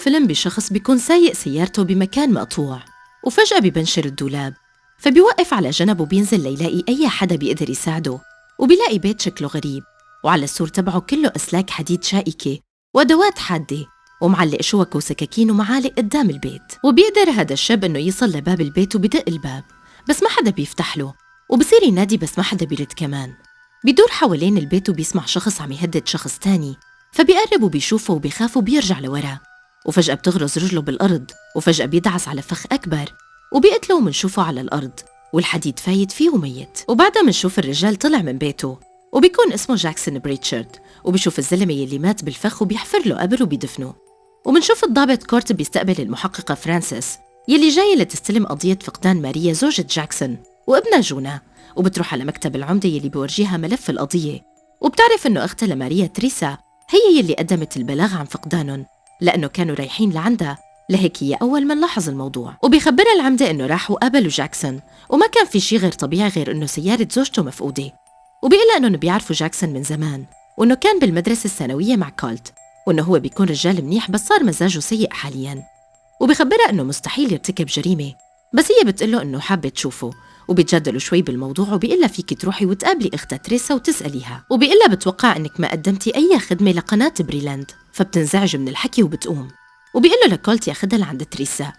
الفيلم بشخص بيكون سايق سيارته بمكان مقطوع وفجأة بيبنشر الدولاب، فبيوقف على جنب وبينزل ليلاقي أي حدا بيقدر يساعده، وبيلاقي بيت شكله غريب وعلى السور تبعه كله أسلاك حديد شائكة وأدوات حادة ومعلق شوك وسكاكين ومعالق قدام البيت. وبيقدر هذا الشاب إنه يصل لباب البيت وبدق الباب بس ما حدا بيفتح له، وبصير ينادي بس ما حدا بيرد كمان. بيدور حوالين البيت وبيسمع شخص عم يهدد شخص تاني، فبيقرب وبيشوفه وبيخاف وبيرجع لورا، وفجأة بتغرز رجله بالأرض، وفجأة بيدعس على فخ أكبر وبيقتله ومنشوفه على الأرض والحديد فايت فيه وميت. وبعدها منشوف الرجال طلع من بيته وبيكون اسمه جاكسون بريتشارد، وبيشوف الزلمة يلي مات بالفخ وبيحفر له قبر وبيدفنه. ومنشوف الضابط كورت بيستقبل المحققة فرانسيس يلي جاية لتستلم قضية فقدان ماريا زوجة جاكسون وابنها جونا، وبتروح على مكتب العمدة يلي بيورجيها ملف القضية، وبتعرف إنه أختها لماريا تريسا هي يلي قدمت البلاغ عن فقدانهم لأنه كانوا رايحين لعندها، لهيك هي أول من لاحظ الموضوع. وبيخبرها العمدة إنه راحوا قابلوا جاكسون وما كان في شي غير طبيعي غير إنه سيارة زوجته مفقودة، وبيقلها إنه بيعرفوا جاكسون من زمان وإنه كان بالمدرسة الثانوية مع كولت، وإنه هو بيكون رجال منيح بس صار مزاجه سيء حالياً. وبيخبرها إنه مستحيل يرتكب جريمة، بس هي بتقله إنه حابة تشوفه، وبيتجادلوا شوي بالموضوع، وبيقلها فيك تروحي وتقابلي أختها تريسا وتسأليها، وبيقلها بتوقع إنك ما قدمتي أي خدمة لقناة بريلاند، فبتنزعج من الحكي وبتقوم. وبيقله لكولت ياخدها لعند تريسا،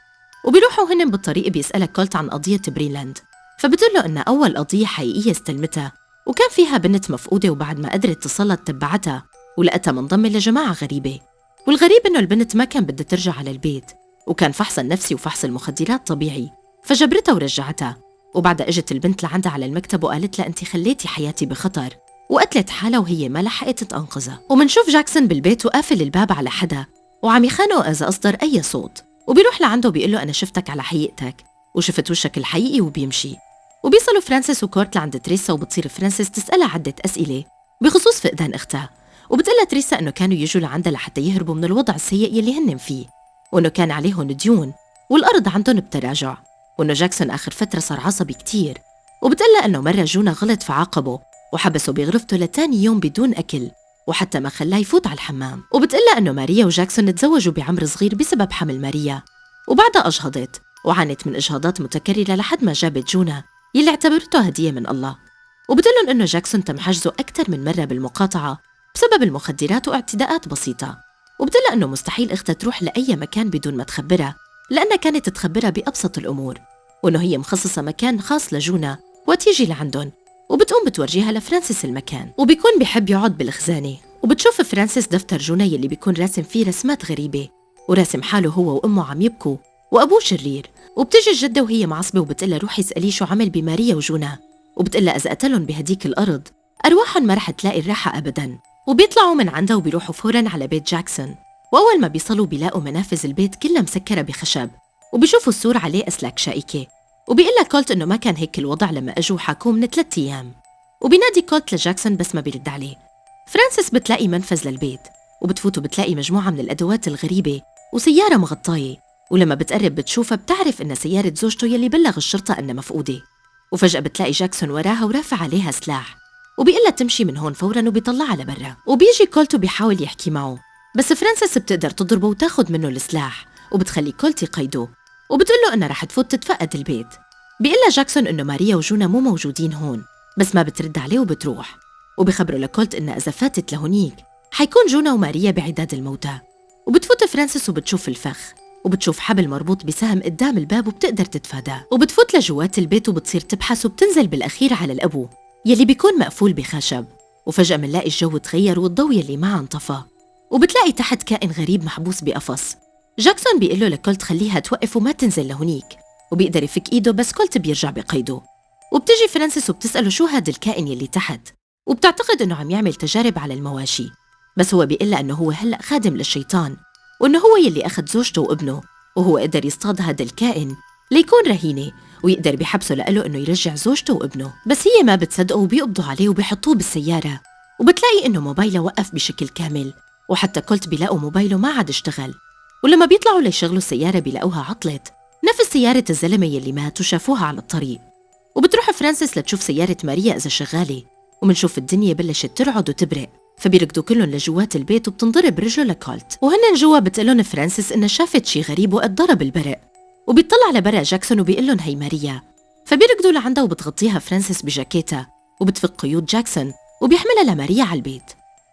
وبيروحوا هن بالطريق بيسألها كولت عن قضية بريلاند، فبتقله إنها أول قضية حقيقية استلمتها وكان فيها بنت مفقودة، وبعد ما قدرت تصلت تبعتها ولقتها منضمة لجماعة غريبة. والغريب إنه البنت ما كان بدها ترجع على البيت، وكان فحص النفسي وفحص المخدرات طبيعي، فجبرتها ورجعتها. وبعدها اجت البنت لعندها على المكتب وقالت لها انت خليتي حياتي بخطر، وقتلت حالها وهي ما لحقت تنقذها. ومنشوف جاكسون بالبيت وقافل الباب على حدا وعم يخانقه اذا اصدر اي صوت، وبيروح لعنده وبيقول له انا شفتك على حقيقتك وشفت وشك الحقيقي، وبيمشي. وبيصلوا فرانسيس وكورت لعند تريسا، وبتصير فرانسيس تسألها عدة أسئلة بخصوص فقدان اختها، وبتقلها تريسا انه كانوا يجوا لعندها لحتى يهربوا من الوضع السيء يلي هن فيه، وانه كان عليهم ديون والارض عندهم بتراجع، وإنه جاكسون آخر فترة صار عصبي كتير. وبتقلها إنه مرة جونا غلط فعاقبه وحبسه بغرفته لتاني يوم بدون أكل، وحتى ما خلاه يفوت على الحمام. وبتقلها إنه ماريا وجاكسون تزوجوا بعمر صغير بسبب حمل ماريا، وبعدها أجهضت وعانت من إجهاضات متكررة لحد ما جابت جونا يلي اعتبرته هدية من الله. وبتقلن إنه جاكسون تم حجزه أكتر من مرة بالمقاطعة بسبب المخدرات واعتداءات بسيطة. وبتقلها إنه مستحيل أختها تروح لأي مكان بدون ما تخبرها، لأنها كانت تخبرها بأبسط الأمور، وإنه هي مخصصة مكان خاص لجونا وتيجي لعندهم. وبتقوم بتورجيها لفرانسيس المكان، وبيكون بيحب يقعد بالخزانة، وبتشوف فرانسيس دفتر جونا يلي بيكون راسم فيه رسمات غريبة، وراسم حاله هو وأمه عم يبكوا وأبوه شرير. وبتجي الجدة وهي معصبة وبتقلها روحي اسأليه شو عمل بماريا وجونا، وبتقلها إذا قتلهم بهديك الأرض أرواحهم ما رح تلاقي الراحة أبداً. وبيطلعوا من عندها وبيروحوا فوراً على بيت جاكسون، وأول ما بيصلوا بيلاقوا منافذ البيت كلها مسكرة بخشب، وبيشوفوا السور عليه أسلاك شائكة. وبيقلها كولت إنه ما كان هيك الوضع لما أجوا حاكوه من 3 أيام. وبينادي كولت لجاكسون بس ما بيرد عليه. فرانسيس بتلاقي منفذ للبيت، وبتفوت وبتلاقي مجموعة من الأدوات الغريبة وسيارة مغطاية، ولما بتقرب بتشوفها بتعرف إنها سيارة زوجته يلي بلغ الشرطة إنها مفقودة. وفجأة بتلاقي جاكسون وراها ورافع عليها سلاح، وبيقلها تمشي من هون فوراً وبيطلعها لبرا. وبيجي كولت وبيحاول يحكي معه، بس فرانسيس بتقدر تضربه وتاخد منه السلاح، وبتخلي كولت يقيده، وبتقول له إنها رح تفوت تتفقد البيت. بيقلها جاكسون إنه ماريا وجونا مو موجودين هون، بس ما بترد عليه وبتروح. وبيخبروا لكولت إنها إذا فاتت لهونيك حيكون جونا وماريا بعداد الموتى. وبتفوت فرانسيس وبتشوف الفخ، وبتشوف حبل مربوط بسهم قدام الباب وبتقدر تتفاداه. وبتفوت لجوات البيت وبتصير تبحث، وبتنزل بالأخير على الأبو يلي بيكون مقفول بخشب. وفجأة منلاقي الجو تغير والضوء يلي معه انطفى، وبتلاقي تحت كائن غريب محبوس بقفص. جاكسون بيقول له لكولت خليها توقف وما تنزل لهونيك، وبيقدر يفك ايده بس كولت بيرجع بقيده. وبتجي فرانسيس وبتسأله شو هاد الكائن يلي تحت، وبتعتقد انه عم يعمل تجارب على المواشي، بس هو بيقلها انه هو هلأ خادم للشيطان، وانه هو يلي اخذ زوجته وابنه، وهو قدر يصطاد هذا الكائن ليكون رهينه ويقدر بحبسه لقاله انه يرجع زوجته وابنه. بس هي ما بتصدقه وبيقبضوا عليه وبيحطوه بالسيارة، وبتلاقي انه موبايله وقف بشكل كامل، وحتى كولت بيلاقوا موبايله ما عاد اشتغل. ولما بيطلعوا ليشغلوا السيارة بيلاقوها عطلت، نفس سيارة الزلمة يلي مات وشافوها على الطريق. وبتروح فرانسيس لتشوف سيارة ماريا إذا شغالة، ومنشوف الدنيا بلشت ترعد وتبرق، فبيركضوا كلهم لجوات البيت وبتنضرب رجله لكولت، وهن جوا بتقلن فرانسيس إنها شافت شي غريب وقد ضرب البرق، وبيطلع لبرا جاكسون وبيقلن هي ماريا. فبيركضوا لعندها وبتغطيها فرانسيس بجاكيتها وبتفك قيود جاكسون وبيحملها لماريا على البيت.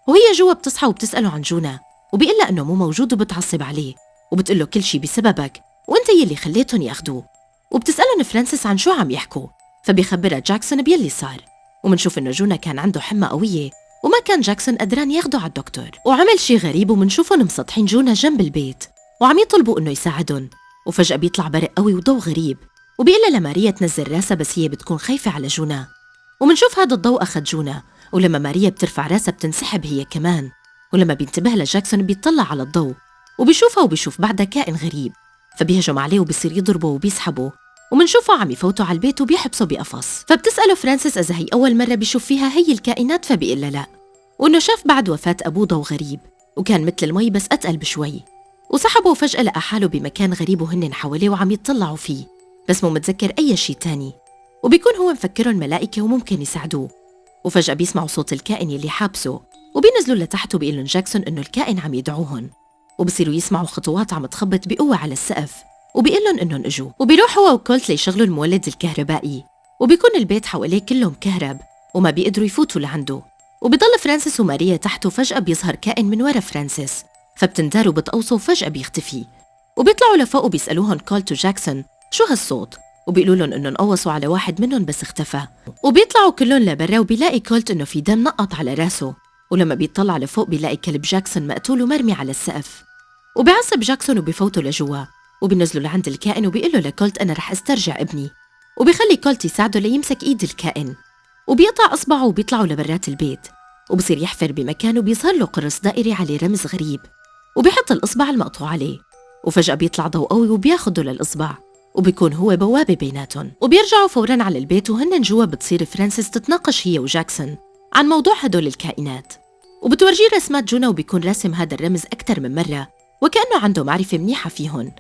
وهي جوا بتصحى وبتسأله عن جونا وبيقلها إنه مو موجود وبتعصب عليه وبتقله كل شي بسببك وانت يلي خليتهم ياخدوه. وبتسألن فرانسيس عن شو عم يحكوا، فبيخبرها جاكسون بيلي صار. ومنشوف إنه جونا كان عنده حمى قوية وما كان جاكسون قدران ياخده على الدكتور، وعمل شي غريب ومنشوفهم مسطحين جونا جنب البيت وعم يطلبوا إنه يساعدهم. وفجأة بيطلع برق قوي وضوء غريب وبيقلها لماريا تنزل راسها، بس هي بتكون خايفة على جونا. ومنشوف هذا الضوء أخذ جونا، ولما ماريا بترفع راسها بتنسحب هي كمان. ولما بينتبه لجاكسون بيطلع على الضوء وبيشوفها وبيشوف بعدها كائن غريب، فبيهجم عليه وبيصير يضربه وبيسحبه. ومنشوفه عم يفوتوا على البيت وبيحبسوا بقفص. فبتسأله فرانسيس إذا هي أول مرة بيشوف فيها هي الكائنات، فبيقلها لا، وإنه شاف بعد وفاة أبوه ضوء غريب وكان مثل المي بس أتقل بشوي. وسحبه وفجأة لقى حاله بمكان غريب وهن حواليه وعم يتطلعوا فيه، بس مو متذكر أي شيء تاني. وبيكون هو مفكرهم ملائكة وممكن يساعدوه. وفجأة بيسمعوا صوت الكائن يلي حابسه وبينزلوا لتحت وبيقلن جاكسون إنه الكائن عم يدعوهن. وبصيروا يسمعوا خطوات عم تخبط بقوة على السقف وبيقلن إنهم إجوا. وبيروح هو وكولت ليشغلوا المولد الكهربائي، وبيكون البيت حواليه كله مكهرب وما بيقدروا يفوتوا لعنده. وبيضل فرانسيس وماريا تحت، وفجأة بيظهر كائن من ورا فرانسيس، فبتندار وبتقوصه وفجأة بيختفي. وبيطلعوا لفوق وبيسألوهن كولت وجاكسون شو هالصوت، وبيقولوا لهم إنهم قوصوا على واحد منهم بس اختفى. وبيطلعوا كلهم لبرا وبيلاقي كولت إنه في دم نقط على راسه، ولما بيطلع لفوق بيلاقي كلب جاكسون مقتول ومرمي على السقف. وبيعصب جاكسون وبيفوتوا لجوا وبينزلوا لعند الكائن وبيقولوا لكولت أنا رح استرجع ابني، وبيخلي كولت يساعده ليمسك إيد الكائن. وبيقطع إصبعه وبيطلعوا لبرات البيت، وبصير يحفر بمكانه وبيظهر له قرص دائري عليه رمز غريب، وبيحط الإصبع المقطوع عليه. وفجأة بيطلع ضوء قوي وبياخده للإصبع، وبيكون هو بوابة بيناتهم. وبيرجعوا فوراً على البيت وهن جوا بتصير فرانسيس تتناقش هي وجاكسون عن موضوع هدول الكائنات، وبتورجيه رسمات جونا وبيكون راسم هذا الرمز أكتر من مرة وكأنه عنده معرفة منيحة فيهن.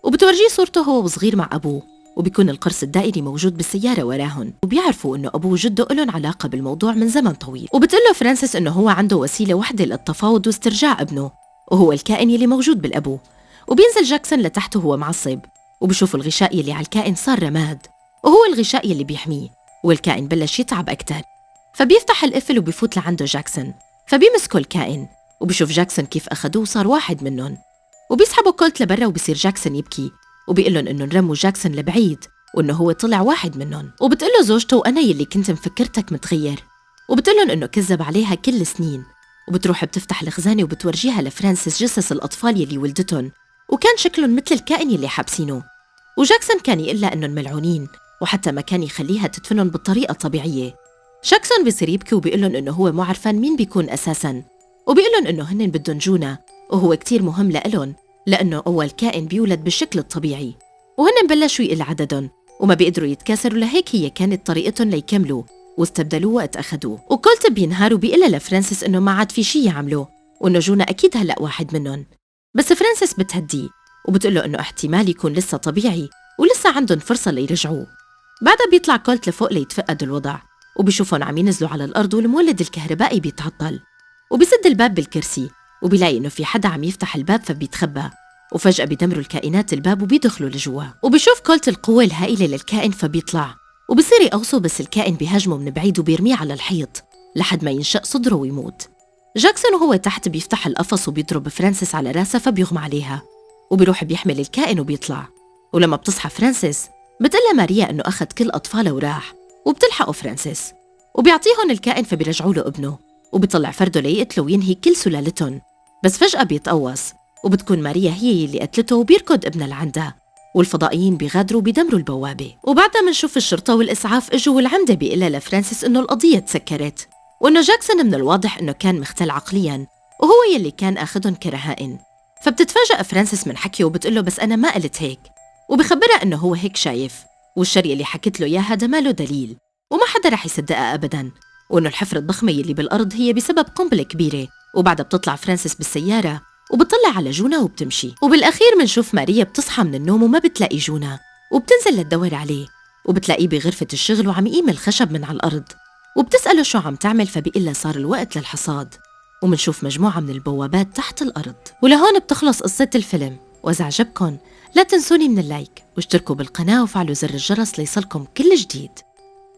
وبتورجيه صورته هو وصغير مع أبوه، وبيكون القرص الدائري موجود بالسيارة وراهن، وبيعرفوا إنه أبوه وجده إلهم علاقة بالموضوع من زمن طويل. وبتقله فرانسيس إنه هو عنده وسيلة وحدة للتفاوض واسترجاع ابنه، وهو الكائن يلي موجود بالأبو. وبينزل جاكسون لتحته وهو معصب، وبشوف الغشاء يلي على الكائن صار رماد، وهو الغشاء يلي بيحميه، والكائن بلش يتعب أكتر. فبيفتح القفل وبيفوت لعنده جاكسون، فبيمسكوا الكائن وبيشوف جاكسون كيف أخدوه وصار واحد منهم. وبيسحبوا كولت لبرا وبصير جاكسون يبكي وبيقلن إنه رموا جاكسون لبعيد وإنه هو طلع واحد منهم. وبتقله زوجته وأنا يلي كنت مفكرتك متغير، وبتقلن إنه كذب عليها كل سنين. وبتروح بتفتح الخزانة وبتورجيها لفرانسيس جثث الأطفال يلي ولدتهم، وكان شكلهم مثل الكائن يلي حابسينه. وجاكسون كان يقلها إنهم ملعونين، وحتى ما كان يخليها تدفنهم بالطريقة الطبيعية. جاكسون بيصير يبكي وبيقلن إنه هو مو عرفان مين بيكون أساساً، وبيقلن إنه هن بدهم جونا وهو كتير مهم لإلهم لأنه أول كائن بيولد بالشكل الطبيعي. وهن بلشوا يقل عددهم وما بيقدروا يتكاثروا، لهيك هي كانت طريقتهم ليكملوا واستبدلوه وقت أخدوه. وكولت بينهار وبيقلها لفرانسيس إنه ما عاد في شي يعملوه وإنه جونا أكيد هلأ واحد منهم. بس فرانسيس بتهديه وبتقله إنه احتمال يكون لسه طبيعي ولسه عندهم فرصة ليرجعوه. بعدها بيطلع كولت لفوق ليتفقدوا الوضع، وبيشوفهم عم ينزلوا على الأرض والمولد الكهربائي بيتعطل. وبيسد الباب بالكرسي وبيلاقي إنه في حدا عم يفتح الباب، فبيتخبى. وفجأة بيدمروا الكائنات الباب وبيدخلوا لجوا. وبيشوف كولت القوة الهائلة للكائن فبيطلع وبصير يقوصه، بس الكائن بيهاجمه من بعيد وبيرميه على الحيط لحد ما ينشق صدره ويموت. جاكسون وهو تحت بيفتح القفص وبيضرب فرانسيس على راسها فبيغمى عليها، وبيروح بيحمل الكائن وبيطلع. ولما بتصحى فرانسيس بتقلها ماريا إنه أخذ كل أطفاله وراح، وبتلحقه فرانسيس وبيعطيهم الكائن فبيرجعوا له ابنه، وبيطلع فرده ليقتله وينهي كل سلالتهم. بس فجأة بيتقوص وبتكون ماريا هي اللي قتلته وبيركض ابنها لعندها، والفضائيين بيغادروا بيدمروا البوابة. وبعدها منشوف الشرطة والإسعاف إجوا، والعمدة بيقلها لفرانسيس إنه القضية تسكرت وإنه جاكسون من الواضح إنه كان مختل عقلياً وهو يلي كان أخذهم كرهائن. فبتتفاجأ فرانسيس من حكيه وبتقله بس أنا ما قلت هيك، وبخبرها إنه هو هيك شايف، والشر يلي حكت له إياها ده ما له دليل وما حدا رح يصدقها أبداً، وإنه الحفرة الضخمة يلي بالأرض هي بسبب قنبلة كبيرة. وبعدها بتطلع فرانسيس بالسيارة وبتطلع على جونا وبتمشي. وبالأخير منشوف ماريا بتصحى من النوم وما بتلاقي جونا، وبتنزل لتدور عليه وبتلاقيه بغرفة الشغل وعم يقيم الخشب من على الأرض، وبتسأله شو عم تعمل فبيقلها صار الوقت للحصاد. ومنشوف مجموعة من البوابات تحت الأرض. ولهون بتخلص قصة الفيلم، وإذا عجبكن لا تنسوني من اللايك واشتركوا بالقناة وفعلوا زر الجرس ليصلكم كل جديد.